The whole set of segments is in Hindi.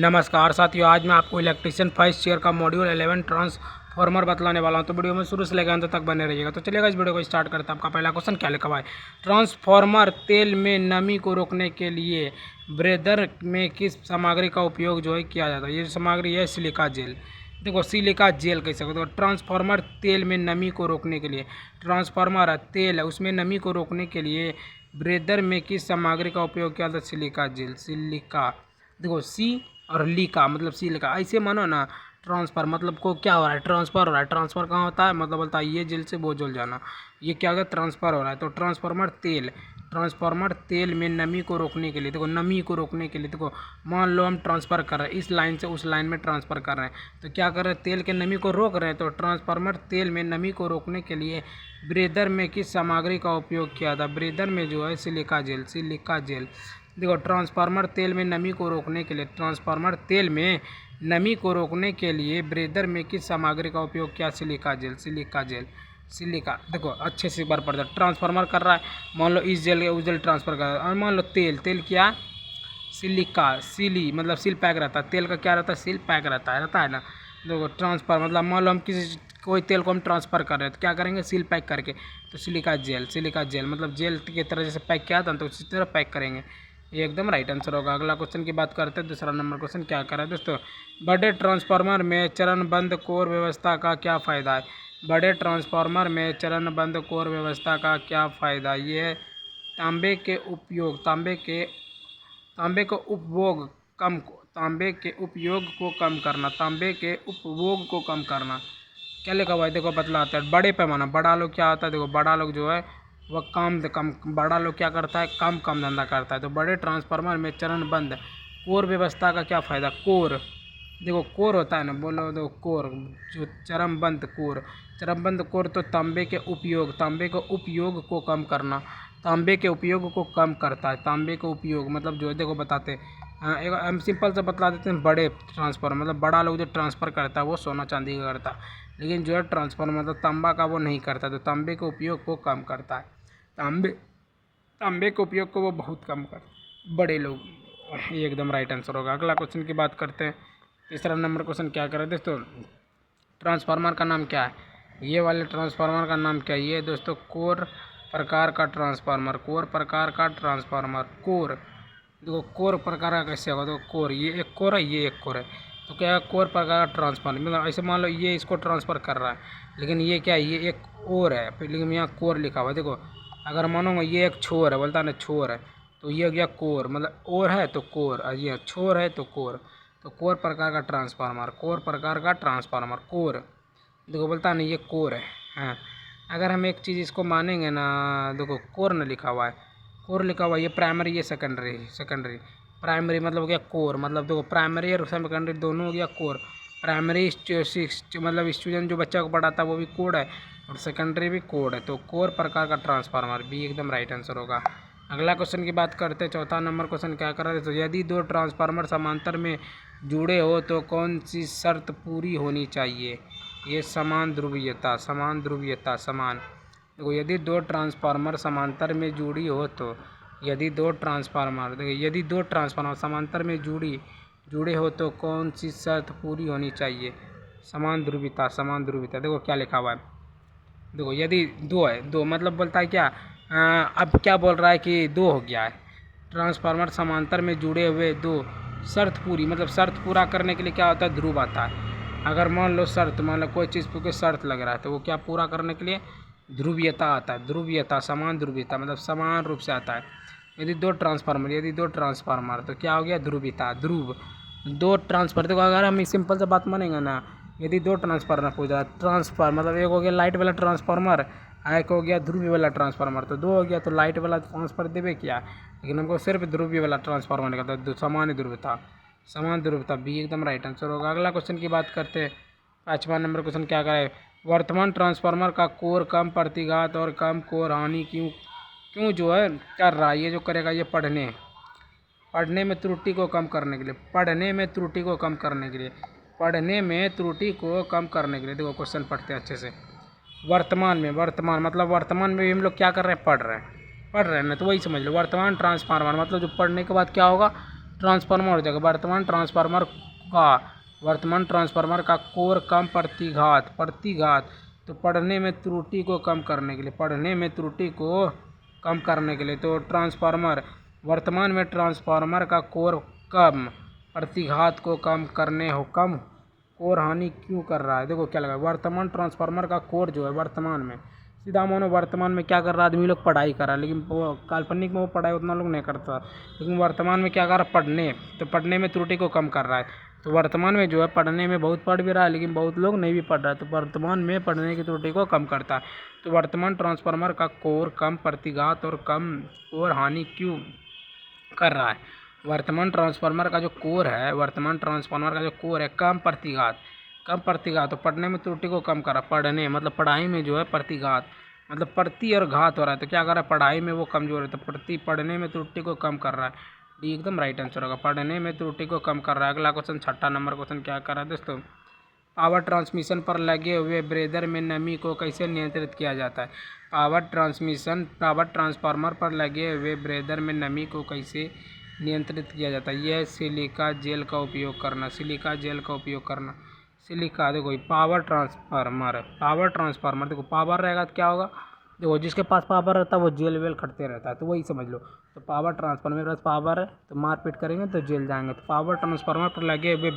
नमस्कार साथियों, आज मैं आपको इलेक्ट्रिशियन फर्स्ट ईयर का मॉड्यूल 11 ट्रांसफार्मर बतलाने वाला हूं। तो वीडियो में शुरू से लेकर अंत तक बने रहिएगा। तो चलिएगा इस वीडियो को स्टार्ट करते हैं। आपका पहला क्वेश्चन क्या लिखा हुआ है? ट्रांसफार्मर तेल में नमी को रोकने के लिए ब्रेदर में किस सामग्री का उपयोग किया जाता है? ये सामग्री है सिलिका जेल। देखो सिलिका जेल कह सकते हो। ट्रांसफार्मर तेल में नमी को रोकने के लिए, ट्रांसफार्मर तेल है उसमें नमी को रोकने के लिए ब्रेदर में किस सामग्री का उपयोग किया जाता है? Silica gel. सिलिका, देखो सी और लिका मतलब सी लिका। ऐसे मानो ना, ट्रांसफर मतलब को क्या हो रहा है? ट्रांसफर हो रहा है। ट्रांसफर कहाँ होता है? मतलब बोलता है ये जेल से वो जेल जाना। ये क्या होगा? ट्रांसफर हो रहा है। तो ट्रांसफार्मर तेल में नमी को रोकने के लिए, देखो नमी को रोकने के लिए, देखो मान लो हम ट्रांसफ़र कर रहे हैं इस लाइन से उस लाइन में ट्रांसफ़र कर रहे हैं, तो क्या कर रहे हैं? तेल के नमी को रोक रहे हैं। तो ट्रांसफार्मर तेल में नमी को रोकने के लिए ब्रेदर में किस सामग्री का उपयोग किया था? ब्रेदर में जो है सिलिका जेल। Silica gel. देखो ट्रांसफार्मर तेल में नमी को रोकने के लिए, ट्रांसफार्मर तेल में नमी को रोकने के लिए ब्रेदर में किस सामग्री का उपयोग किया? Silica gel. Silica gel. Silica, देखो अच्छे से एक बार पढ़ता। ट्रांसफार्मर कर रहा है, मान लो इस जेल उस जेल ट्रांसफर कर रहा है, और मान लो तेल क्या? सिलिका। सिली मतलब सील पैक रहता है। तेल का क्या रहता है? सील पैक रहता है ना। देखो ट्रांसफर मतलब मान लो हम किसी कोई तेल को हम ट्रांसफ़र कर रहे हैं तो क्या करेंगे? सील पैक करके। तो सिलिका जेल। सिलिका जेल मतलब जेल की तरह जैसे पैक किया था तो उसी तरह पैक करेंगे। ये एकदम राइट आंसर होगा। अगला क्वेश्चन की बात करते हैं। दूसरा नंबर क्वेश्चन क्या कर रहा है दोस्तों? बड़े ट्रांसफार्मर में चरणबद्ध कोर व्यवस्था का क्या फ़ायदा है? बड़े ट्रांसफार्मर में चरणबद्ध कोर व्यवस्था का क्या फ़ायदा? ये है तांबे के उपयोग, तांबे के उपभोग कम तांबे के उपयोग को कम करना। तांबे के उपभोग को कम करना। क्या लिखा हुआ है? देखो बतलाता है। बड़े पैमाना, बड़ा लोग क्या होता है? देखो बड़ा लोग जो है वह कम, बड़ा लोग क्या करता है? कम धंधा करता है। तो बड़े ट्रांसफार्मर में चरणबद्ध कोर व्यवस्था का क्या फ़ायदा? कोर, देखो कोर होता है ना, बोलो देखो कोर जो चरणबद्ध कोर तो तांबे के उपयोग को कम करना। तांबे के उपयोग को कम करता है। तांबे के उपयोग मतलब जो है देखो बताते हैं। एक हम सिंपल से बतला देते हैं। बड़े ट्रांसफर मतलब बड़ा लोग जो ट्रांसफ़र करता है वो सोना चांदी का करता है, लेकिन जो है ट्रांसफर मतलब तांबा का वो नहीं करता। तो तांबे के उपयोग को कम करता है। तांबे के उपयोग को वो बहुत कम करता बड़े लोग। ये एकदम राइट आंसर होगा। अगला क्वेश्चन की बात करते हैं। तीसरा नंबर क्वेश्चन क्या कर रहे हैं दोस्तों? ट्रांसफार्मर का नाम क्या है? ये वाले ट्रांसफार्मर का नाम क्या है? ये दोस्तों कोर प्रकार का ट्रांसफार्मर। कोर प्रकार का ट्रांसफार्मर। कोर, देखो कोर प्रकार का कैसे होगा? तो कोर, ये एक कोर है, ये एक कोर है। तो क्या है? कोर प्रकार का ट्रांसफार्मर मतलब ऐसे मान लो ये इसको ट्रांसफ़र कर रहा है, लेकिन ये क्या है? ये एक और है, फिर लेकिन यहाँ कोर लिखा हुआ है। देखो अगर मानो ये एक छोर है, बोलता है ना छोर है, तो ये हो गया कोर मतलब और है तो कोर, और ये छोर है तो कोर। तो कोर प्रकार का ट्रांसफार्मर, कोर प्रकार का ट्रांसफार्मर, कोर। देखो बोलता है ना ये कोर है। हाँ, अगर हम एक चीज़ इसको मानेंगे ना, देखो कोर न लिखा हुआ है, कोर लिखा हुआ है, ये प्राइमरी ये सेकेंडरी। प्राइमरी मतलब हो गया कोर, मतलब देखो प्राइमरी और सेकेंडरी दोनों हो गया कोर। प्राइमरी मतलब स्टूडेंट जो बच्चा को पढ़ाता है वो भी कोड है, और सेकेंडरी भी कोड है। तो कोर प्रकार का ट्रांसफार्मर भी एकदम राइट आंसर होगा। अगला क्वेश्चन की बात करते हैं। चौथा नंबर क्वेश्चन क्या कर रहे हैं? तो यदि दो ट्रांसफार्मर समांतर में जुड़े हो तो कौन सी शर्त पूरी होनी चाहिए? ये समान ध्रुवीयता। देखो यदि दो ट्रांसफार्मर समांतर में जुड़ी हो तो, यदि दो ट्रांसफार्मर समांतर में जुड़े हो तो कौन सी शर्त पूरी होनी चाहिए? समान ध्रुवीयता। देखो क्या लिखा हुआ है? देखो यदि दो है, दो मतलब बोलता है क्या? अब क्या बोल रहा है कि दो हो गया है ट्रांसफार्मर समांतर में जुड़े हुए दो, शर्त पूरी मतलब शर्त पूरा करने के लिए क्या होता है? ध्रुव आता है। अगर मान लो कोई चीज़ पर कोई शर्त लग रहा है तो वो क्या पूरा करने के लिए? ध्रुवीयता आता है। ध्रुवीयता, समान ध्रुवीयता मतलब समान रूप से आता है। यदि दो ट्रांसफार्मर तो क्या हो गया? ध्रुवीयता, ध्रुव। दो ट्रांसफर, देखो अगर हम सिंपल से बात मानेंगे ना, यदि दो ट्रांसफार्मर हो जाए, ट्रांसफर मतलब एक हो गया लाइट वाला ट्रांसफार्मर, एक हो गया ध्रुवीय वाला ट्रांसफार्मर। तो दो हो गया तो लाइट वाला ट्रांसफर देवे क्या, लेकिन हमको सिर्फ ध्रुवीय वाला ट्रांसफार्मर निकलता है। समान ध्रुवता भी एकदम राइट आंसर होगा। अगला क्वेश्चन की बात करते हैं। 5वां नंबर क्वेश्चन क्या करे? वर्तमान ट्रांसफार्मर का कोर कम प्रतिघात और कम कोर हानि क्यों जो है कर रहा है? ये जो करेगा ये पढ़ने में त्रुटि को कम करने के लिए, देखो क्वेश्चन पढ़ते हैं अच्छे से। वर्तमान मतलब वर्तमान में भी हम लोग क्या कर रहे हैं? पढ़ रहे हैं ना, तो वही समझ लो। वर्तमान ट्रांसफार्मर मतलब जो पढ़ने के बाद क्या होगा? ट्रांसफार्मर हो जाएगा वर्तमान ट्रांसफार्मर का कोर कम प्रतिघात तो पढ़ने में त्रुटि को कम करने के लिए तो वर्तमान में ट्रांसफार्मर का कोर कम प्रतिघात को कम करने कोर हानि क्यों कर रहा है। देखो क्या लगा, वर्तमान ट्रांसफार्मर का कोर जो है वर्तमान में, सीधा मानो वर्तमान में क्या कर रहा है, आदमी लोग पढ़ाई कर रहा है, लेकिन वो काल्पनिक में वो पढ़ाई उतना लोग नहीं करता, लेकिन वर्तमान में क्या कर रहा है, पढ़ने में त्रुटि को कम कर रहा है। तो वर्तमान में जो है पढ़ने में बहुत पढ़ भी रहा है, लेकिन बहुत लोग नहीं भी पढ़ रहा है, तो वर्तमान में पढ़ने की त्रुटि को कम करता है। तो वर्तमान ट्रांसफार्मर का कोर कम प्रतिघात और कम कोर हानि क्यों कर रहा है। वर्तमान ट्रांसफार्मर का जो कोर है कम प्रतिघात तो पढ़ने में त्रुटि को कम कर रहा है। पढ़ने मतलब पढ़ाई में जो है प्रतिघात मतलब प्रति और घात हो रहा है, तो क्या कर रहा है, पढ़ाई में वो कमजोर है, तो पढ़ने में त्रुटि को कम कर रहा है। डी एकदम राइट आंसर होगा, पढ़ने में त्रुटि को कम कर रहा है। अगला क्वेश्चन 6 नंबर क्वेश्चन क्या कर रहा है दोस्तों, पावर ट्रांसमिशन पर लगे हुए ब्रेदर में नमी को कैसे नियंत्रित किया जाता है। पावर ट्रांसफार्मर पर लगे हुए ब्रेदर में नमी को कैसे नियंत्रित किया जाता है। यह सिलिका जेल का उपयोग करना देखो पावर ट्रांसफार्मर देखो पावर रहेगा तो क्या होगा, देखो जिसके पास पावर रहता है वो जेल वेल खटते रहता है, तो वही समझ लो। तो पावर ट्रांसफार्मर मेरे पास पावर है तो मारपीट करेंगे तो जेल जाएंगे। तो पावर ट्रांसफार्मर पर लगे हुए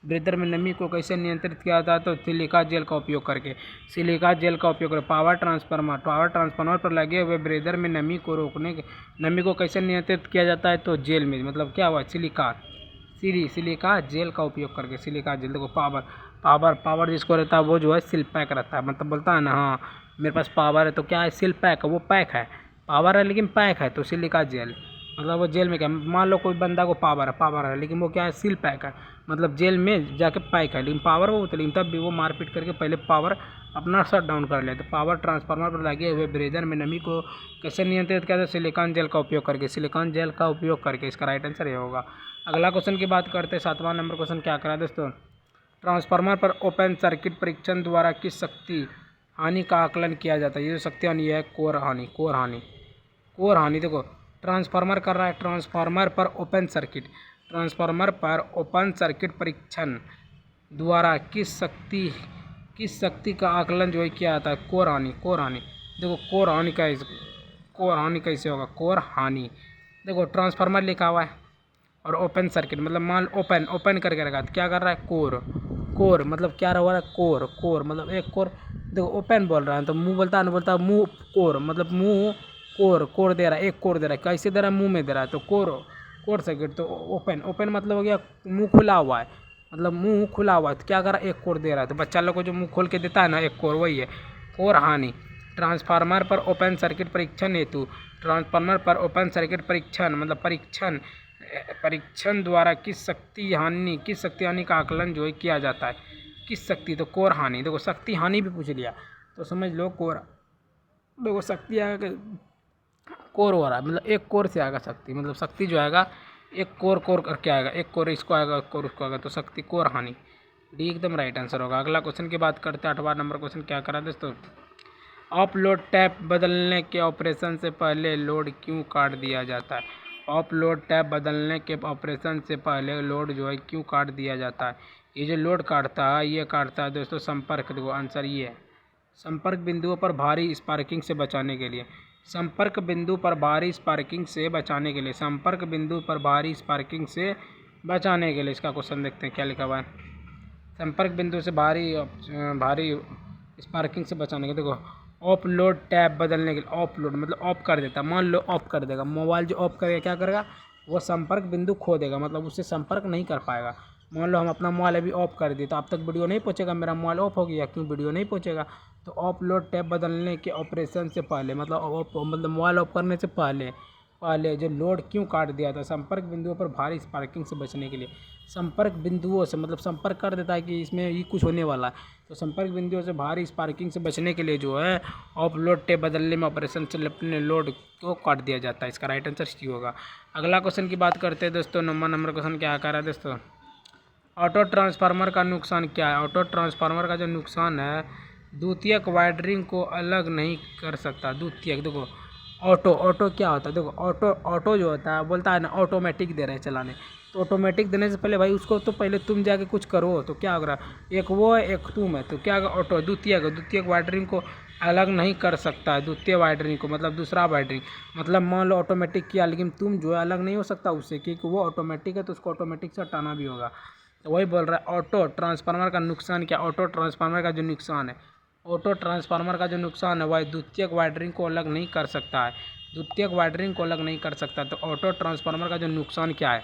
ब्रेदर में नमी को कैसे नियंत्रित किया जाता है, तो सिलिका जेल का उपयोग करके पावर ट्रांसफार्मर पर लगे हुए ब्रेदर में नमी को कैसे नियंत्रित किया जाता है, तो जेल में मतलब क्या हुआ सिलिका जेल का उपयोग करके। सिलिका जेल देखो पावर जिसको रहता है वो जो है सिल पैक रहता है, मतलब बोलता है ना हाँ मेरे पास पावर है, तो क्या है सिल पैक है, वो पैक है, पावर है लेकिन पैक है, तो सिलिका जेल मतलब वो जेल में क्या, मान लो कोई बंदा को पावर है लेकिन वो क्या है सील पैक है, मतलब जेल में जाके पैक है, लेकिन पावर वो होता है, लेकिन तब भी वो मारपीट करके पहले पावर अपना शट डाउन कर ले। तो पावर ट्रांसफार्मर पर लगे हुए ब्रेदर में नमी को कैसे नियंत्रित किया जाए, सिलिकॉन जेल का उपयोग करके। इसका राइट आंसर ये होगा। अगला क्वेश्चन की बात करते हैं 7वां नंबर क्वेश्चन क्या करा दोस्तों, ट्रांसफार्मर पर ओपन सर्किट परीक्षण द्वारा किस शक्ति हानि का आकलन किया जाता है। ये जो शक्ति हानि है कोर हानि देखो ट्रांसफार्मर कर रहा है, ट्रांसफार्मर पर ओपन सर्किट परीक्षण द्वारा किस शक्ति का आकलन जो है किया जाता है, कोर हानि देखो कोर हानि कैसे होगा, कोर हानि देखो ट्रांसफार्मर लिखा हुआ है और ओपन सर्किट मतलब मान ओपन करके रखा, तो क्या कर रहा है कोर मतलब क्या रहा है कोर मतलब एक कोर देखो ओपन बोल रहा है तो मुंह बोलता है मुंह कोर मतलब मुंह कोर दे रहा है, एक कोर दे रहा है, कैसे दे रहा है मुंह में दे रहा है, तो कोर सर्किट तो ओपन मतलब हो गया मुंह खुला हुआ है, तो क्या कर रहा है एक कोर दे रहा है। तो बच्चा लोग को जो मुंह खोल के देता है ना एक कोर, वही है कोर हानि। ट्रांसफार्मर पर ओपन सर्किट परीक्षण हेतु मतलब परीक्षण द्वारा किस शक्ति हानि का आकलन जो है किया जाता है, किस शक्ति, तो कोर हानि। देखो शक्ति हानि भी पूछ लिया तो समझ लो कोर, देखो शक्ति आएगा कोर हो रहा है मतलब एक कोर से आएगा शक्ति, मतलब शक्ति जो आएगा एक कोर करके आएगा, एक कोर इसको आएगा एक कोर उसको आएगा, तो शक्ति कोर हानि। डी एकदम राइट आंसर होगा। अगला क्वेश्चन की बात करते हैं 8वां नंबर क्वेश्चन क्या करा दोस्तों, ऑफ लोड टैप बदलने के ऑपरेशन से पहले लोड क्यों काट दिया जाता है। ऑफ लोड टैप बदलने के ऑपरेशन से पहले लोड जो है क्यों काट दिया जाता है। ये जो लोड काटता है ये काटता है दोस्तों संपर्क, देखो आंसर ये है संपर्क बिंदुओं पर भारी स्पार्किंग से बचाने के लिए, संपर्क बिंदु पर भारी स्पार्किंग से बचाने के लिए, इसका क्वेश्चन देखते हैं क्या लिखा हुआ है। संपर्क बिंदु से भारी स्पार्किंग से बचाने के, देखो ऑफ लोड टैप बदलने के लिए, ऑफ लोड मतलब ऑफ कर देता, मान लो ऑफ कर देगा मोबाइल, जो ऑफ करेगा क्या करेगा वो संपर्क बिंदु खो देगा, मतलब उससे संपर्क नहीं कर पाएगा। मान लो हम अपना मोबाइल अभी ऑफ कर दिए तो अब तक वीडियो नहीं पहुंचेगा, मेरा मोबाइल ऑफ हो गया क्यों वीडियो नहीं पहुंचेगा। तो ऑफ लोड टैप बदलने के ऑपरेशन से पहले मतलब मोबाइल ऑफ करने से पहले जो लोड क्यों काट दिया था, संपर्क बिंदुओं पर भारी स्पार्किंग से बचने के लिए। संपर्क बिंदुओं से मतलब संपर्क कर देता है कि इसमें ये कुछ होने वाला है, तो संपर्क बिंदुओं से भारी स्पार्किंग से बचने के लिए जो है ऑफ लोड टैप बदलने में ऑपरेशन से अपने लोड को काट दिया जाता है। इसका राइट आंसर सी होगा। अगला क्वेश्चन की बात करते हैं दोस्तों 9वां नंबर क्वेश्चन क्या कर रहा है दोस्तों, ऑटो ट्रांसफार्मर का नुकसान क्या है। ऑटो ट्रांसफार्मर का जो नुकसान है द्वितीयक वाइंडिंग को अलग नहीं कर सकता। द्वितीयक देखो ऑटो ऑटो क्या होता है? देखो ऑटो ऑटो जो होता है बोलता है ना ऑटोमेटिक दे रहे हैं चलाने, तो ऑटोमेटिक देने से पहले भाई उसको तो पहले तुम जाके कुछ करो, तो क्या होगा, एक वो है एक तुम है, तो क्या होगा ऑटो द्वितीयक वाइडरिंग को अलग नहीं कर सकता है, द्वितीय वाइडरिंग को मतलब दूसरा वाइडरिंग, मतलब मान लो ऑटोमेटिक किया लेकिन तुम जो है अलग नहीं हो सकता उससे, क्योंकि वो ऑटोमेटिक है तो उसको ऑटोमेटिक से हटाना भी होगा। तो वही बोल रहा है ऑटो ट्रांसफार्मर का नुकसान क्या, ऑटो ट्रांसफार्मर का जो नुकसान है, ऑटो ट्रांसफार्मर का जो नुकसान है वह द्वितीयक वाइडरिंग को अलग नहीं कर सकता है, द्वितीयक वाइडरिंग को अलग नहीं कर सकता। तो ऑटो ट्रांसफार्मर का जो नुकसान क्या है,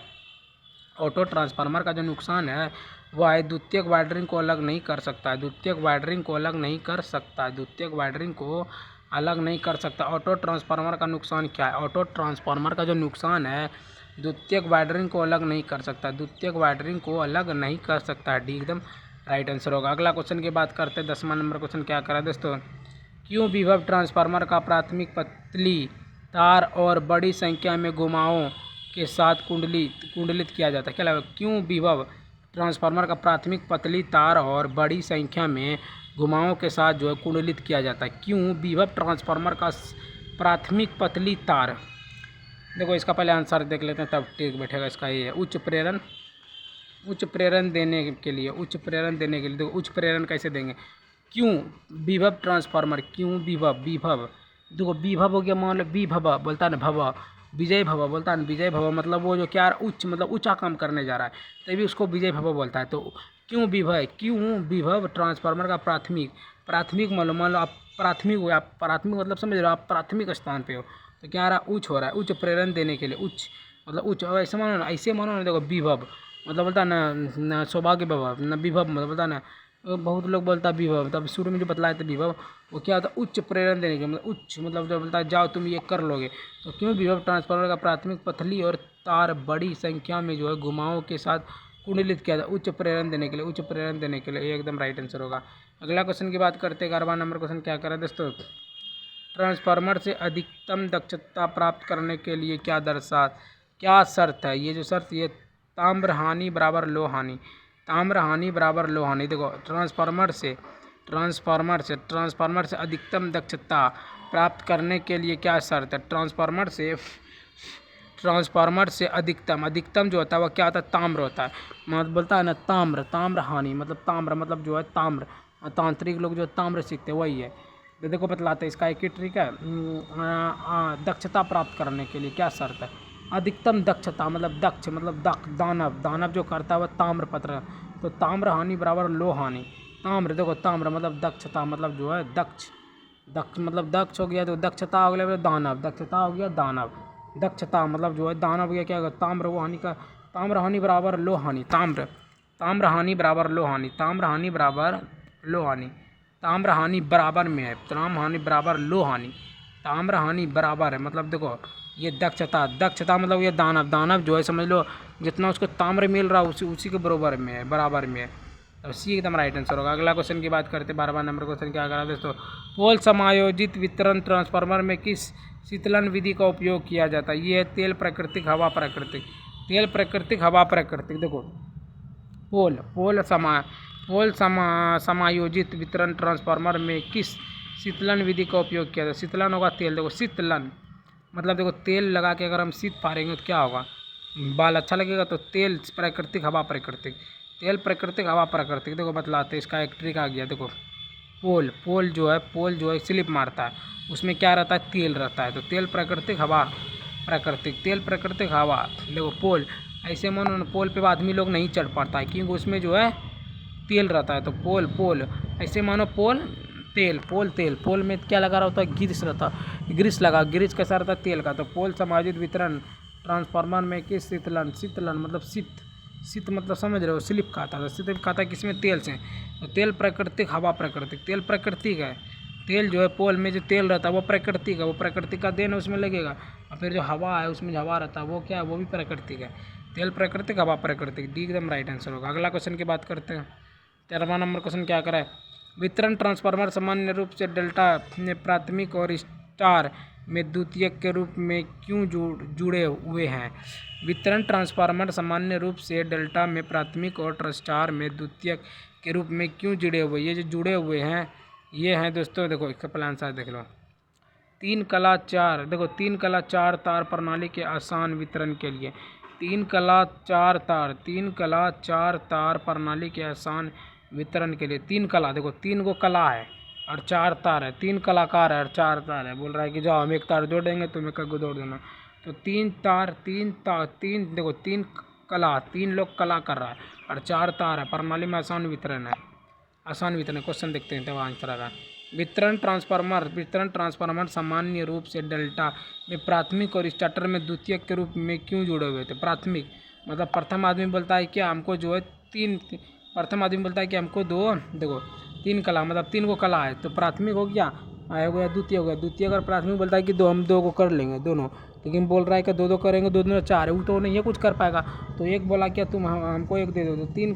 ऑटो ट्रांसफार्मर का जो नुकसान है वह है द्वितीयक वाइडरिंग को अलग नहीं कर सकता है, द्वितीयक वाइडरिंग को अलग नहीं कर सकता है, द्वितीयक वाइडरिंग को अलग नहीं कर सकता। ऑटो ट्रांसफार्मर का नुकसान क्या है, ऑटो ट्रांसफार्मर का जो नुकसान है द्वितीयक वाइडरिंग को अलग नहीं कर सकता, द्वितीयक वाइडरिंग को अलग नहीं कर सकता है, डी एकदम राइट आंसर होगा। अगला क्वेश्चन की बात करते हैं, 10वां नंबर क्वेश्चन क्या करा दोस्तों, क्यों विभव ट्रांसफार्मर का प्राथमिक पतली तार और बड़ी संख्या में घुमावों के साथ कुंडलित किया जाता है, क्या लगा, क्यों विभव ट्रांसफार्मर का प्राथमिक पतली तार और बड़ी संख्या में घुमावों के साथ जो है कुंडलित किया जाता है, क्यों विभव ट्रांसफार्मर का प्राथमिक पतली तार, देखो इसका पहले आंसर देख लेते हैं तब ठीक बैठेगा। इसका ये है उच्च प्रेरण देने के लिए, देखो उच्च प्रेरण कैसे देंगे, क्यों विभव ट्रांसफार्मर, क्यों विभव देखो विभव हो गया, मान लो विभव बोलता है ना भव, विजय भव बोलता है ना, विजय भव मतलब वो जो क्या उच्च मतलब ऊंचा काम करने जा रहा है तभी उसको विजय भव बोलता है। तो क्यों विभव ट्रांसफार्मर का प्राथमिक मान लो आप प्राथमिक हो, आप प्राथमिक मतलब समझ रहे हो, आप प्राथमिक स्थान पे हो, तो क्या आ रहा है उच्च हो रहा है, उच्च प्रेरण देने के लिए, उच्च मतलब उच्च, ऐसे मानो ना देखो विभव मतलब बोलता है ना सौभाग्य भव, न विभव मतलब बोलता है ना, बहुत लोग बोलता है विभव, तब शुरू में जो बतलाया था विभव वो क्या होता है उच्च प्रेरण देने के, मतलब उच्च मतलब जो बोलता है जाओ तुम ये कर लोगे। तो क्यों विभव ट्रांसफार्मर का प्राथमिक पतली और तार बड़ी संख्या में जो है घुमावों के साथ कुंडलित किया था, उच्च प्रेरण देने के लिए, उच्च प्रेरण देने के लिए, ये एकदम राइट आंसर होगा। अगला क्वेश्चन की बात करते हैं, 11वां नंबर क्वेश्चन क्या करें दोस्तों, ट्रांसफार्मर से अधिकतम दक्षता प्राप्त करने के लिए क्या शर्त है, ये जो शर्त ये ताम्र हानि बराबर लो हानि, ताम्र हानि बराबर लो हानि। देखो ट्रांसफार्मर से अधिकतम दक्षता प्राप्त करने के लिए क्या शर्त है, ट्रांसफार्मर से अधिकतम जो होता है वह क्या होता है ताम्र होता है, मतलब बोलता है ना ताम्र हानि मतलब ताम्र मतलब जो है ताम्र, तांत्रिक लोग जो ताम्र सीखते हैं वही है। तो देखो बतलाते हैं इसका एक ही ट्रिक है, दक्षता प्राप्त करने के लिए क्या शर्त है, अधिकतम दक्षता मतलब दानव जो करता है वह ताम्र पत्र, तो ताम्र हानि बराबर लो हानि, ताम्र देखो ताम्र मतलब दक्षता मतलब जो है दक्ष मतलब दक्ष हो गया, तो दक्षता हो गया दानव, दक्षता हो गया दानव, दक्षता मतलब जो है दानव हो गया, क्या होगा ताम्र वो हानि का, ताम्र हानि बराबर लो हानि, ताम्र हानि बराबर लो हानि, ताम्र हानि बराबर लो हानि, ताम्र हानि बराबर में है, ताम्र हानि बराबर लो हानि, ताम्र हानि बराबर है मतलब देखो ये दक्षता मतलब ये दानव जो है समझ लो जितना उसको ताम्र मिल रहा है उसी के बराबर में है, तो सी एकदम राइट आंसर होगा। अगला क्वेश्चन की बात करते हैं, 12वां नंबर क्वेश्चन क्या करा दोस्तों, पोल समायोजित वितरण ट्रांसफार्मर में किस शीतलन विधि का उपयोग किया जाता है, ये है तेल प्राकृतिक हवा प्राकृतिक, देखो समायोजित वितरण ट्रांसफार्मर में किस शीतलन विधि का उपयोग किया जाता है, शीतलन होगा तेल, देखो शीतलन मतलब देखो तेल लगा के अगर हम शीत फाड़ेंगे तो क्या होगा, बाल अच्छा लगेगा, तो तेल प्राकृतिक हवा प्राकृतिक, तेल प्राकृतिक हवा प्राकृतिक, देखो बतलाते इसका एक ट्रिक आ गया, देखो पोल जो है स्लिप मारता है उसमें क्या रहता है तेल रहता है, तो तेल प्राकृतिक हवा देखो पोल ऐसे मानो पोल पे आदमी लोग नहीं चढ़ पाता है क्योंकि उसमें जो है तेल रहता है, तो पोल ऐसे मानो पोल में क्या लगा रहता है ग्रीस कैसा रहता है तेल का, तो पोल समायोजित वितरण ट्रांसफार्मर में किस शीतलन मतलब शीत मतलब समझ रहे हो स्लिप खाता है, स्लिप खाता है किसमें तेल से, तो तेल प्राकृतिक हवा प्राकृतिक, तेल प्राकृतिक है, तेल जो है पोल में जो तेल रहता है वो प्राकृतिक है, वो प्राकृतिक का देन उसमें लगेगा, और फिर जो हवा है उसमें जो हवा रहता है वो क्या है वो भी प्राकृतिक है, तेल प्राकृतिक हवा प्राकृतिक, डी एकदम राइट आंसर होगा। अगला क्वेश्चन की बात करते हैं, 13वां नंबर क्वेश्चन क्या करा है, वितरण ट्रांसफार्मर सामान्य रूप से डेल्टा में प्राथमिक और स्टार में द्वितीयक के रूप में क्यों जुड़े हुए हैं, वितरण ट्रांसफार्मर सामान्य रूप से डेल्टा में प्राथमिक और स्टार में द्वितीयक के रूप में क्यों जुड़े हुए, ये जो जुड़े हुए हैं ये हैं दोस्तों, देखो इसका पहला आंसर देख लो, तीन कला चार, देखो तीन कला चार तार प्रणाली के आसान वितरण के लिए, तीन कला चार तार, तीन कला चार तार प्रणाली के आसान वितरण के लिए, तीन कला, देखो तीन गो कला है और चार तार है, तीन कलाकार है और चार तार है। बोल रहा है कि जाओ हम एक तार जोड़ेंगे तुम एक को जोड़ देना। तो तीन तार, तीन, देखो तीन कला, तीन लोग कला कर रहा है और चार तार है, प्रणाली में आसान वितरण है। आसान वितरण क्वेश्चन देखते हैं तब आंसर आएगा। वितरण ट्रांसफार्मर सामान्य रूप से डेल्टा में प्राथमिक और स्टार्टर में द्वितीयक के रूप में क्यों जुड़े हुए थे? प्राथमिक मतलब प्रथम आदमी बोलता है कि हमको जो है प्रथम आदमी बोलता है कि हमको दो, देखो तीन कला मतलब तीन को कला है, तो प्राथमिक हो गया, आएगा या द्वितीय हो गया। द्वितीय अगर प्राथमिक बोलता है कि हम दो को कर लेंगे दोनों, लेकिन बोल रहा है कि दो करेंगे, दो दो चार है, वो तो नहीं है कुछ कर पाएगा। तो एक बोला क्या तुम हमको एक दे दो, तो तीन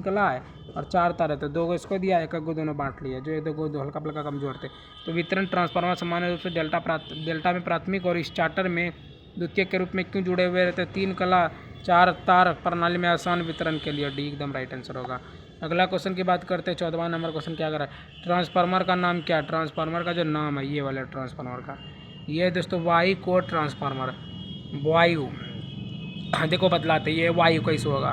कला है और चार तार है, तो दो को इसको दिया, एक को दोनों बांट लिया, जो ये दो हल्का फुल्का कमजोर थे। तो वितरण ट्रांसफार्मर सामान्य रूप से डेल्टा में प्राथमिक और स्टार्टर में द्वितीय के रूप में क्यों जुड़े हुए रहते? तीन कला चार तार प्रणाली में आसान वितरण के लिए। डी एकदम राइट आंसर होगा। अगला क्वेश्चन की बात करते हैं, 14वां नंबर क्वेश्चन क्या कर रहा है? ट्रांसफार्मर का नाम क्या है? ट्रांसफार्मर का जो नाम है ये वाला ट्रांसफार्मर का, ये दोस्तों वायु कोर ट्रांसफार्मर, वायु, देखो बतलाते ये वायु कैसे होगा।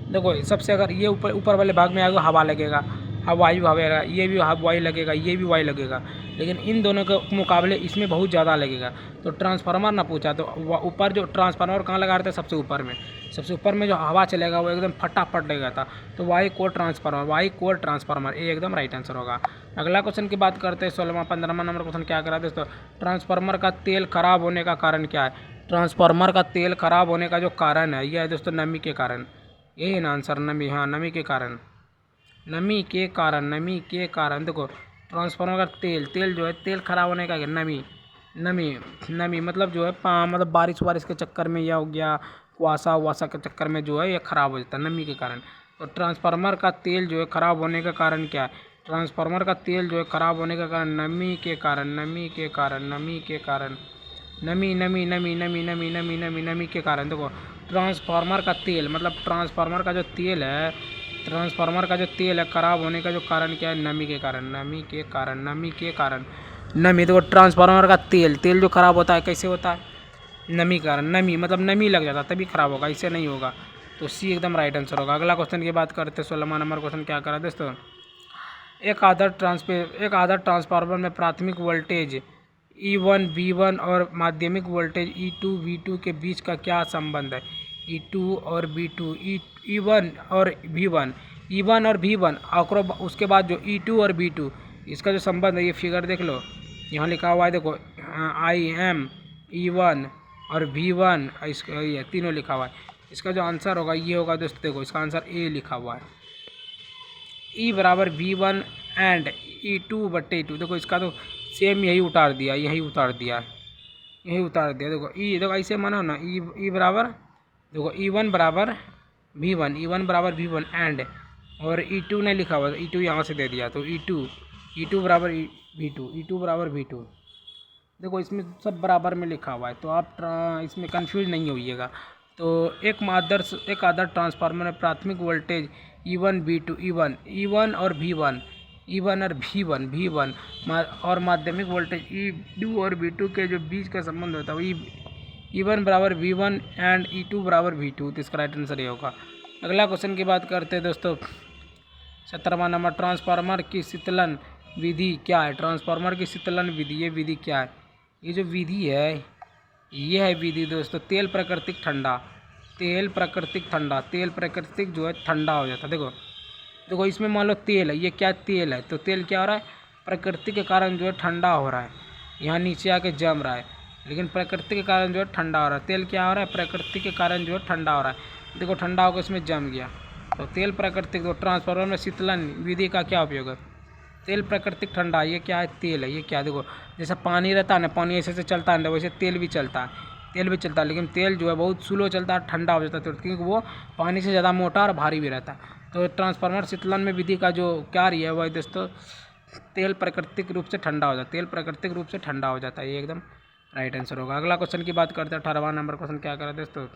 देखो सबसे अगर ये ऊपर वाले भाग में आएगा हवा लगेगा, वायु हवा, ये भी वायु लगेगा, ये भी वायु लगेगा, लेकिन इन दोनों के मुकाबले इसमें बहुत ज़्यादा लगेगा। तो ट्रांसफार्मर ना पूछा, तो ऊपर जो ट्रांसफार्मर कहाँ लगा रहता है? सबसे ऊपर में जो हवा चलेगा वो एकदम फटाफट लगेगा था। तो वायु कोर ट्रांसफार्मर ये एकदम राइट आंसर होगा। अगला क्वेश्चन की बात करते हैं, 15वां नंबर क्वेश्चन क्या करा दोस्तों? ट्रांसफार्मर का तेल खराब होने का कारण क्या है? ट्रांसफार्मर का तेल खराब होने का जो कारण है, यह है दोस्तों नमी के कारण। यही ना आंसर, नमी, हाँ नमी के कारण, नमी के कारण। देखो ट्रांसफार्मर का तेल जो है, तेल खराब होने का नमी मतलब जो है मतलब बारिश के चक्कर में या हो गया, कुआसा के चक्कर में जो है ये खराब हो जाता है नमी के कारण। तो ट्रांसफार्मर का तेल जो है खराब होने का कारण क्या है? ट्रांसफार्मर का तेल जो है खराब होने का कारण नमी के कारण, नमी के कारण। देखो ट्रांसफार्मर का तेल मतलब ट्रांसफार्मर का जो तेल है खराब होने का जो कारण क्या है? नमी के कारण। नमी, देखो ट्रांसफार्मर का तेल जो खराब होता है कैसे होता है? नमी के कारण। नमी मतलब नमी लग जाता तभी खराब होगा, इससे नहीं होगा। तो सी एकदम राइट आंसर होगा। अगला क्वेश्चन की बात करते हैं, 16वां नंबर क्वेश्चन क्या करा दोस्तों? एक आदर्श ट्रांसफार्मर में प्राथमिक वोल्टेज E1 V1 और माध्यमिक वोल्टेज E2 V2 के बीच का क्या संबंध है? E2 और V2, E1 और V1 और उसके बाद जो E2 और V2 इसका जो संबंध है, ये फिगर देख लो, यहाँ लिखा हुआ है, देखो IM E1 और V1 इसका ये तीनों लिखा हुआ है। इसका जो आंसर होगा ये होगा दोस्तों, देखो इसका आंसर ए लिखा हुआ है, E बराबर V1 एंड E2/2। देखो इसका तो सेम यही उतार दिया। देखो देखो ऐसे मानो ना, ई बराबर, देखो E1 बराबर V1 एंड, और E2 नहीं लिखा हुआ, E2 यहाँ से दे दिया, तो E2 बराबर V2। देखो इसमें सब बराबर में लिखा हुआ है, तो आप इसमें कंफ्यूज नहीं होइएगा। तो एक आदर्श ट्रांसफार्मर में प्राथमिक वोल्टेज E1 और V1 और माध्यमिक वोल्टेज E2 और V2 के जो बीच का संबंध होता है वो E1 बराबर V1 एंड E2 बराबर V2। तो इसका राइट आंसर ये होगा। अगला क्वेश्चन की बात करते हैं दोस्तों, 17वां नंबर, ट्रांसफार्मर की शीतलन विधि क्या है? ट्रांसफार्मर की शीतलन विधि, ये विधि क्या है? ये जो विधि है, ये है विधि दोस्तों तेल प्राकृतिक जो है ठंडा हो जाता है। देखो इसमें मान लो तेल है, ये क्या तेल है, तो तेल क्या हो रहा है? प्रकृति के कारण जो है ठंडा हो रहा है, यहाँ नीचे आके जम रहा है, लेकिन प्रकृति के कारण जो है ठंडा हो रहा है। तेल क्या हो रहा है? प्रकृति के कारण जो है ठंडा हो रहा है। देखो ठंडा होकर इसमें जम गया, तो तेल प्राकृतिक। तो ट्रांसफार्मर में शीतलन विधि का क्या उपयोग है? तेल प्राकृतिक ठंडा, ये क्या है? तेल है। ये क्या, देखो जैसे पानी रहता है ना, पानी ऐसे चलता है ना, वैसे तेल भी चलता है, लेकिन तेल जो है बहुत स्लो चलता है, ठंडा हो जाता है, क्योंकि वो पानी से ज़्यादा मोटा और भारी भी रहता है। तो ट्रांसफार्मर शीतलन में विधि का जो कार्य है वह दोस्तों तेल प्राकृतिक रूप से ठंडा हो जाता है। ये एकदम राइट आंसर होगा। अगला क्वेश्चन की बात करते हैं, 18वां नंबर क्वेश्चन क्या करा दोस्तों?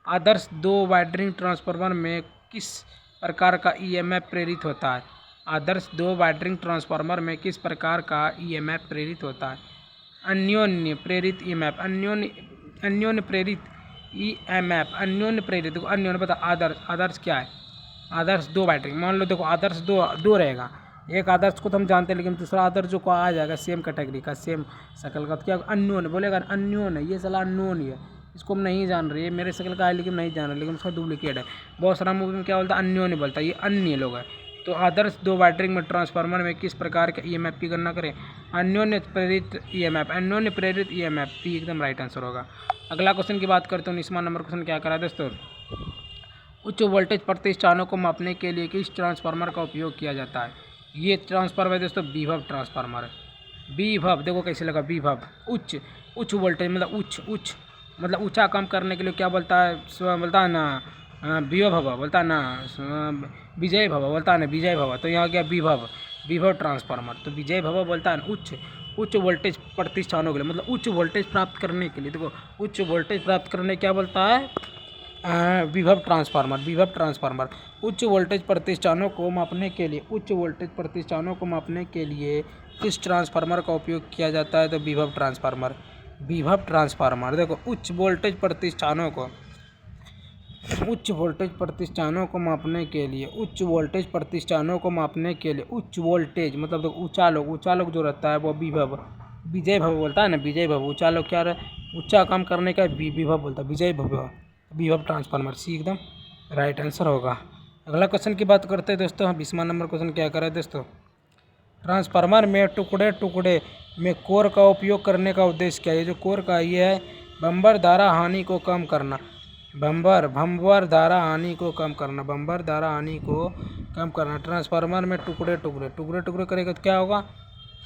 आदर्श 2 वाइंडिंग ट्रांसफार्मर में किस प्रकार का EMF प्रेरित होता है? आदर्श 2 वाइंडिंग ट्रांसफार्मर में किस प्रकार का EMF प्रेरित होता है? अन्योन्य प्रेरित ईएमएफ, अन्योन्य प्रेरित ईएमएफ, अन्योन्य प्रेरित। देखो अन्योन्य पता आदर्श, आदर्श क्या है? आदर्श दो बैटरी, मान लो देखो आदर्श दो रहेगा, एक आदर्श को तो हम जानते हैं लेकिन दूसरा आदर्श जो को आ जाएगा सेम कैटेगरी का, सेम शक्ल का, तो क्या अन्योन बोलेगा? अन्योन है, ये सलाह अन्योन ही है, इसको हम नहीं जान रहे, मेरे शक्ल का है लेकिन नहीं जान रहे, लेकिन उसका डुप्लीकेट है। बहुत सारा मूवी में क्या बोलता है? अन्योन ही बोलता है, ये अन्य लोग है। तो आदर्श दो बैटरी में ट्रांसफार्मर में किस प्रकार के ईएमएफ की गणना करें? अन्योन्य प्रेरित ईएमएफ, अन्योन्य प्रेरित ईएमएफ भी एकदम राइट आंसर होगा। अगला क्वेश्चन की बात करते हैं, 19वां नंबर क्वेश्चन क्या करा दोस्तों? उच्च वोल्टेज प्रतिष्ठानों को मापने के लिए किस ट्रांसफार्मर का उपयोग किया जाता है? ये ट्रांसफार्मर है दोस्तों विभव ट्रांसफार्मर है। विभव देखो कैसे लगा, विभव उच्च, उच्च वोल्टेज मतलब उच्च मतलब ऊंचा काम करने के लिए क्या बोलता है? बोलता है ना विभव भव, बोलता है ना विजय भव, बोलता है ना विजय भव। तो यहाँ क्या विभव ट्रांसफार्मर, तो विजय भव बोलता है ना उच्च वोल्टेज प्रतिष्ठानों के लिए, मतलब उच्च वोल्टेज प्राप्त करने के लिए। देखो उच्च वोल्टेज प्राप्त करने क्या बोलता है? विभव ट्रांसफार्मर, विभव ट्रांसफार्मर। उच्च वोल्टेज प्रतिष्ठानों को मापने के लिए, उच्च वोल्टेज प्रतिष्ठानों को मापने के लिए किस ट्रांसफार्मर का उपयोग किया जाता है? तो विभव ट्रांसफार्मर, विभव ट्रांसफार्मर। देखो उच्च वोल्टेज प्रतिष्ठानों को, उच्च वोल्टेज प्रतिष्ठानों को मापने के लिए, उच्च वोल्टेज प्रतिष्ठानों को मापने के लिए उच्च वोल्टेज मतलब देखो ऊंचा लोग जो रहता है वो विभव, विजय भव बोलता है ना, विजय भव। ऊंचा लोग क्या रहे? ऊंचा काम करने का विभव बोलता है, विजय भव, विभव ट्रांसफार्मर, सी एकदम राइट आंसर होगा। अगला क्वेश्चन की बात करते हैं दोस्तों, 20वां नंबर क्वेश्चन क्या करा है दोस्तों? ट्रांसफार्मर में टुकड़े में कोर का उपयोग करने का उद्देश्य क्या है? ये जो कोर का ये है बम्पर धारा हानि को कम करना, भंवर धारा हानि को कम करना, बम्पर धारा हानि को कम करना। ट्रांसफार्मर में टुकड़े करेगा तो क्या होगा?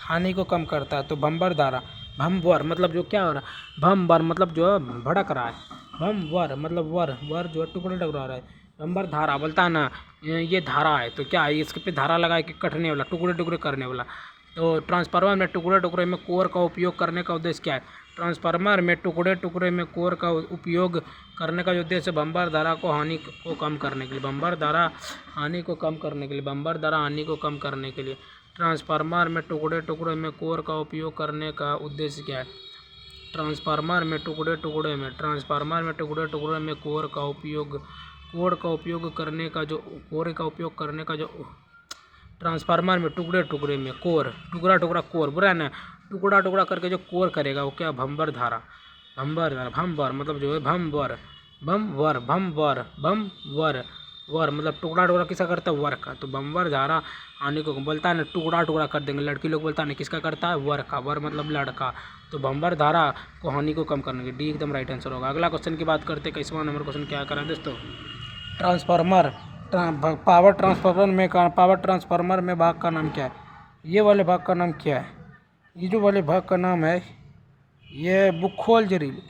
हानि को कम करता है। तो बम्पर धारा, भंवर मतलब जो क्या हो रहा है? भंवर मतलब जो भड़क रहा है, भंवर मतलब वर जो है टुकड़े रहा है। बम्पर धारा बोलता है ना ये धारा है, तो क्या है? इसके पे धारा लगा के कटने वाला, टुकड़े करने वाला। तो ट्रांसफार्मर में टुकड़े में कोर का उपयोग करने का उद्देश्य क्या है? ट्रांसफार्मर में टुकड़े में कोर का उपयोग करने का उद्देश्य बम्पर धारा को हानि को कम करने के लिए, बम्पर धारा हानि को कम करने के लिए, बम्पर धारा हानि को कम करने के लिए ट्रांसफार्मर में टुकड़े में कोर का उपयोग करने का उद्देश्य क्या है? ट्रांसफार्मर में टुकड़े में कोर का उपयोग करने का जो ट्रांसफार्मर में टुकड़े में कोर, टुकड़ा कोर बुरा है ना, टुकड़ा करके जो कोर करेगा वो क्या? भंवर मतलब जो है वर मतलब टुकड़ा किसका करता है? वर का। तो बम्पर धारा आने को बोलता है ना टुकड़ा कर देंगे, लड़की लोग बोलता है ना किसका करता है? वर का, वर मतलब लड़का। तो बम्पर धारा को हानि को कम करने के, डी एकदम राइट आंसर होगा। अगला क्वेश्चन की बात करते हैं, 21वां नंबर क्वेश्चन क्या करा दोस्तों? पावर ट्रांसफार्मर में भाग का नाम क्या है? ये वाले भाग का नाम क्या है? ये जो वाले भाग का नाम है ये बुखोल्ज रील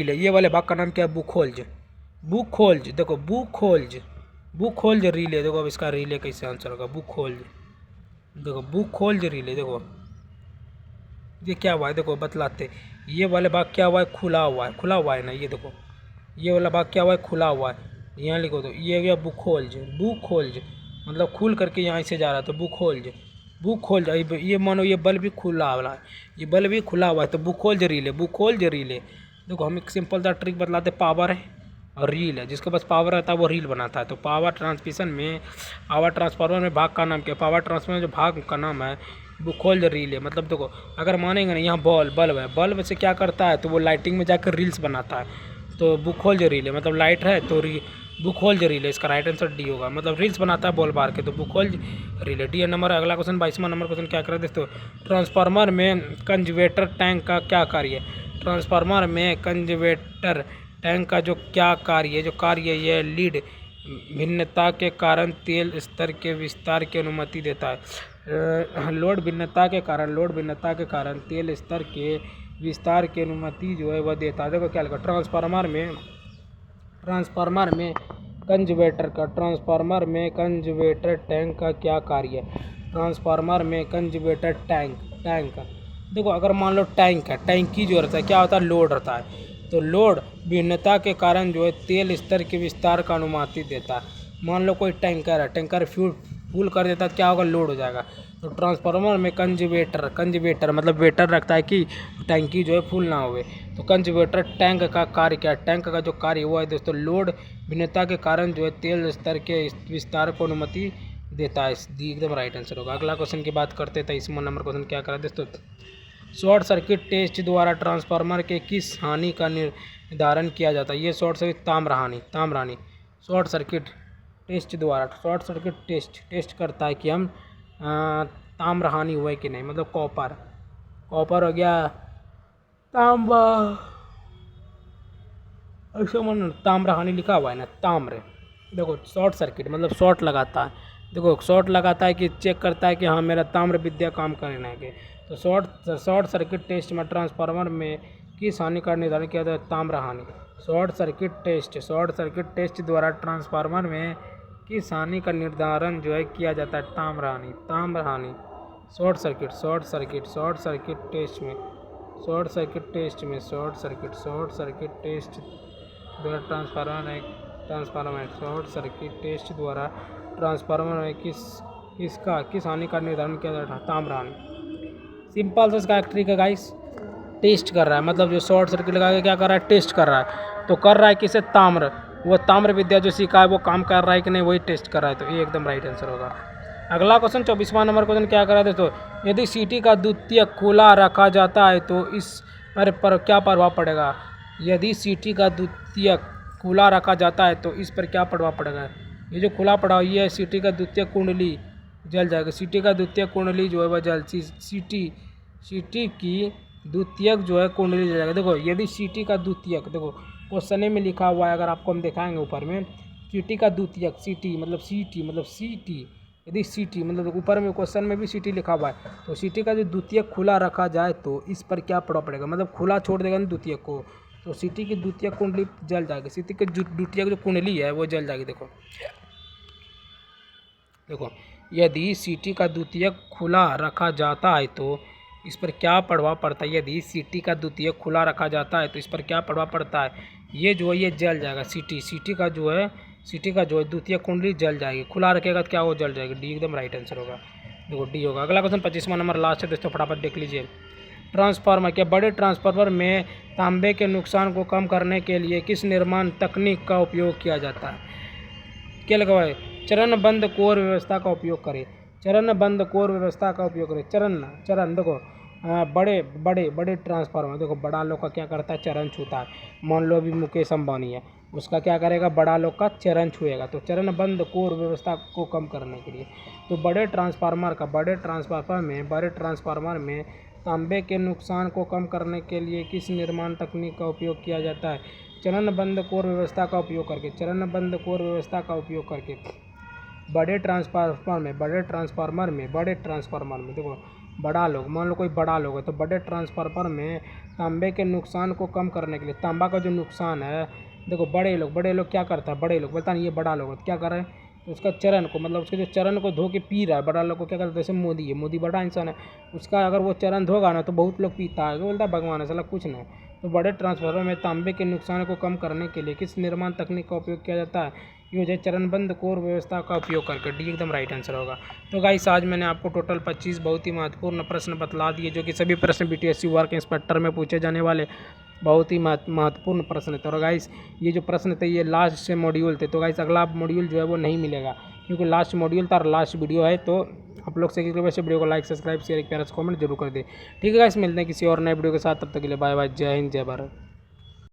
है। ये वाले भाग का नाम क्या है? बुखोल्ज देखो बुखोल्ज रीले। देखो अब इसका रीले कैसे आंसर होगा? बुखोल्ज रीले। देखो ये क्या हुआ है? देखो बतलाते, ये वाले भाग क्या हुआ है? खुला हुआ है ना, ये देखो ये वाला भाग क्या हुआ है? खुला हुआ है। यहाँ लिखो तो ये गया बुखोल्ज मतलब खुल करके यहाँ से जा रहा है, तो बुखोल्ज। ये मानो ये बल्ब भी खुला वाला है, ये बल्ब भी खुला हुआ है, तो बुखोल्ज रीले। देखो हम एक सिंपल सा ट्रिक बतलाते, पावर है और रील है, जिसके पास पावर रहता है वो रील बनाता है। तो पावर ट्रांसफार्मर में भाग का नाम क्या है? पावर ट्रांसफार्मर जो भाग का नाम है बुखोल्ज रील है। मतलब देखो अगर मानेंगे ना यहाँ बल्ब है, बल्ब से क्या करता है? तो वो लाइटिंग में जाकर रील्स बनाता है। तो बुखोल्ज रील है मतलब लाइट है तो बुखोल्ज रील है, इसका राइट आंसर डी होगा। मतलब रील्स बनाता है बॉल बार के, तो बुखोल्ज रील है, डी नंबर। अगला क्वेश्चन 22वां नंबर क्वेश्चन क्या कर दोस्तों? ट्रांसफार्मर में कंजवेटर टैंक का क्या कार्य है? ट्रांसफार्मर में कंजवेटर टैंक का जो क्या कार्य है? ये लीड भिन्नता के कारण तेल स्तर के विस्तार की अनुमति देता है। लोड भिन्नता के कारण तेल स्तर के विस्तार की अनुमति जो है वह देता है। देखो क्या लिखा? ट्रांसफार्मर में कंजवेटर टैंक का क्या कार्य है? ट्रांसफार्मर में कंजवेटर टैंक देखो अगर मान लो टैंक है, टैंकी जो रहता है क्या होता है? लोड रहता है। तो लोड भिन्नता के कारण जो है तेल स्तर के विस्तार का अनुमति देता है। मान लो कोई टैंकर है, टैंकर फ्यूल कर देता है, क्या होगा? लोड हो जाएगा। तो ट्रांसफार्मर में कंजवेटर मतलब वेटर रखता है कि टंकी जो है फुल ना हुए। तो कंजवेटर टैंक का कार्य क्या है? टैंक का जो कार्य हुआ है दोस्तों, लोड भिन्नता के कारण जो है तेल स्तर के विस्तार को अनुमति देता है। एकदम राइट आंसर होगा। अगला क्वेश्चन की बात करते हैं 23 नंबर क्वेश्चन क्या करा दोस्तों, शॉर्ट सर्किट टेस्ट द्वारा ट्रांसफार्मर के किस हानि का निर्धारण किया जाता है? ये शॉर्ट सर्किट ताम्रहानि शॉर्ट सर्किट टेस्ट करता है कि हम ताम्रहानि हुए कि नहीं, मतलब कॉपर हो गया, तांबा, ऐसे मन ताम्रहानि लिखा हुआ है ना, ताम्र। देखो शॉर्ट सर्किट मतलब शॉर्ट लगाता है, देखो शॉर्ट लगाता है कि चेक करता है कि हाँ मेरा ताम्र विद्या काम करना है कि। तो शॉर्ट सर्किट टेस्ट में ट्रांसफार्मर में किस हानि का निर्धारण किया जाता है? ताम्रहानि। शॉर्ट सर्किट टेस्ट द्वारा ट्रांसफार्मर में किस हानि का निर्धारण जो है किया जाता है? ताम्रहानि। शॉर्ट सर्किट टेस्ट द्वारा ट्रांसफार्मर में किस हानि का निर्धारण किया जाता है? ताम्रहानि। सिंपल सा इसका ट्रिक है गाइस, टेस्ट कर रहा है, मतलब जो शॉर्ट सर्किट लगा के क्या कर रहा है? टेस्ट कर रहा है। तो कर रहा है किसे? ताम्र। वो ताम्र विद्या जो सीखा है वो काम कर रहा है कि नहीं, वही टेस्ट कर रहा है। तो ये एकदम राइट आंसर होगा। अगला क्वेश्चन 24वां नंबर क्वेश्चन क्या करा दोस्तों, यदि सीटी का द्वितीयक खुला रखा जाता है तो इस पर क्या प्रभाव पड़ेगा? यदि सीटी का द्वितीयक खुला रखा जाता है तो इस पर क्या प्रभाव पड़ेगा? ये जो खुला पड़ा हुआ है सीटी का द्वितीयक कुंडली जल जाएगा। सीटी का द्वितीयक कुंडली जो है वह सीटी की द्वितीयक जो है कुंडली जल जाएगा। देखो यदि सीटी का द्वितीयक, देखो क्वेश्चन में लिखा हुआ है, अगर आपको हम दिखाएंगे ऊपर में, सीटी का द्वितीयक, सीटी यदि सीटी मतलब ऊपर में क्वेश्चन में भी सीटी लिखा हुआ है, तो सीटी का जो द्वितीयक खुला रखा जाए तो इस पर क्या प्रभाव पड़ेगा? मतलब खुला छोड़ देगा ना द्वितीयक को, तो सीटी की द्वितीयक कुंडली जल जाएगी। सीटी की द्वितीयक जो कुंडली है वो जल जाएगी। देखो यदि सीटी का द्वितीयक खुला रखा जाता है तो इस पर क्या प्रभाव पड़ता है? यदि सीटी का द्वितीयक खुला रखा जाता है तो इस पर क्या प्रभाव पड़ता है? ये जो है ये जल जाएगा। सीटी का जो है द्वितीयक कुंडली जल जाएगी। खुला रखेगा तो क्या वो जल जाएगी। डी एकदम राइट आंसर होगा। देखो डी होगा। अगला क्वेश्चन 25वां नंबर लास्ट है दोस्तों, फटाफट देख लीजिए। ट्रांसफार्मर के बड़े ट्रांसफार्मर में तांबे के नुकसान को कम करने के लिए किस निर्माण तकनीक का उपयोग किया जाता है? क्या लगा हुआ है? चरणबद्ध कोर व्यवस्था का उपयोग करें। चरण देखो बड़े ट्रांसफार्मर, देखो बड़ा लोग का क्या करता है? चरण छूता है। मान लो अभी मुकेश अंबानी है, उसका क्या करेगा? बड़ा लोग का चरण छुएगा। तो चरणबद्ध कोर व्यवस्था को कम करने के लिए, तो बड़े ट्रांसफार्मर में तांबे के नुकसान को कम करने के लिए किस निर्माण तकनीक का उपयोग किया जाता है? चरणबद्ध कोर व्यवस्था का उपयोग करके बड़े ट्रांसफार्मर में देखो बड़ा लोग, मान लो कोई बड़ा लोग है, तो बड़े ट्रांसफार्मर में तांबे के नुकसान को कम करने के लिए, तांबा का जो नुकसान है, देखो बड़े लोग क्या करता है? बड़े लोग बोलता नहीं, ये बड़ा लोग है, तो क्या कर रहे हैं? तो उसका चरण को, मतलब उसके जो चरण को धो के पी रहा है, बड़ा लोग को क्या करता है? जैसे मोदी है, मोदी बड़ा इंसान है, उसका अगर वो चरण धोगा ना तो बहुत लोग पीता है, वो बोलता है भगवान है, साला कुछ नहीं। तो बड़े ट्रांसफार्मर में तांबे के नुकसान को कम करने के लिए किस निर्माण तकनीक का उपयोग किया जाता है? यूज है चरणबद्ध कोर व्यवस्था का उपयोग करके। डी एकदम राइट आंसर होगा। तो गाइस आज मैंने आपको टोटल 25 बहुत ही महत्वपूर्ण प्रश्न बतला दिए, जो कि सभी प्रश्न बीटीएससी वर्क इंस्पेक्टर में पूछे जाने वाले बहुत ही महत्वपूर्ण प्रश्न थे। और गाइस ये जो प्रश्न थे ये लास्ट से मॉड्यूल थे, तो गाइस अगला मॉड्यूल जो है वो नहीं मिलेगा, क्योंकि लास्ट मॉड्यूल था और लास्ट वीडियो है। तो आप लोग से वीडियो को लाइक, सब्सक्राइब, शेयर, एक प्यारा सा कमेंट जरूर कर दे। ठीक है गाइस, मिलते हैं किसी और नए वीडियो के साथ, तब तक के लिए बाय बाय, जय हिंद, जय भारत।